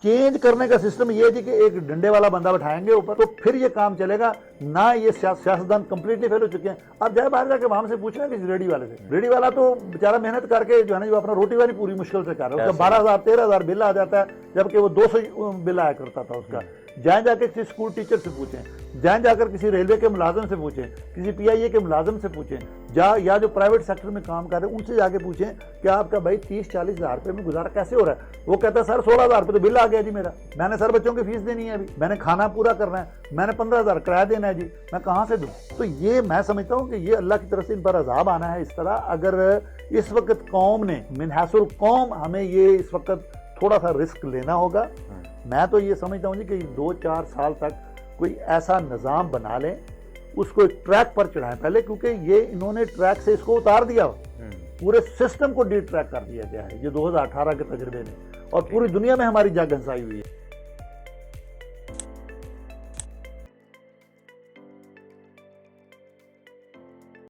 Change करने का system ये है कि एक डंडे वाला बंदा बैठाएंगे ऊपर, तो फिर ये काम चलेगा ना। ये सियासतदान कंप्लीटली फेल हो चुके हैं। अब जाए बाहर जाके वहां से पूछना किसी रेडी वाले से, रेडी वाला तो बेचारा मेहनत करके जो है ना, जो अपना रोटी वाली पूरी मुश्किल से कर रहा है, उसका 12,000 13,000 बिल आ जाता है, जबकि वो 200 बिल आया करता था उसका। जाए जाके किसी स्कूल टीचर से पूछें, जाए जाकर किसी रेलवे के मुलाजिम से पूछें, किसी PIA के मुलाजिम से पूछें, या जो प्राइवेट सेक्टर में काम कर रहे हैं उनसे जाके पूछें कि आपका भाई 30-40 हज़ार रुपये में गुजारा कैसे हो रहा है। वो कहता है सर 16,000 रुपये तो बिल आ गया जी मेरा, मैंने सर बच्चों की फीस देनी है, अभी मैंने खाना पूरा करना है, मैंने 15,000 किराया देना है जी, मैं कहाँ से दूँ। तो ये मैं समझता हूँ कि ये अल्लाह की तरफ से इन पर अजाब आना है। इस तरह अगर इस वक्त कौम ने मिनहासुल कौम, हमें ये इस वक्त थोड़ा सा रिस्क लेना होगा। मैं तो ये समझता हूँ जी कि 2-4 साल तक कोई ऐसा निज़ाम बना लें, उसको एक ट्रैक पर चढ़ाएं पहले, क्योंकि ये इन्होंने ट्रैक से इसको उतार दिया, पूरे सिस्टम को डी ट्रैक कर दिया गया है ये 2018 के तजर्बे में, और पूरी दुनिया में हमारी जग हंसाई हुई है।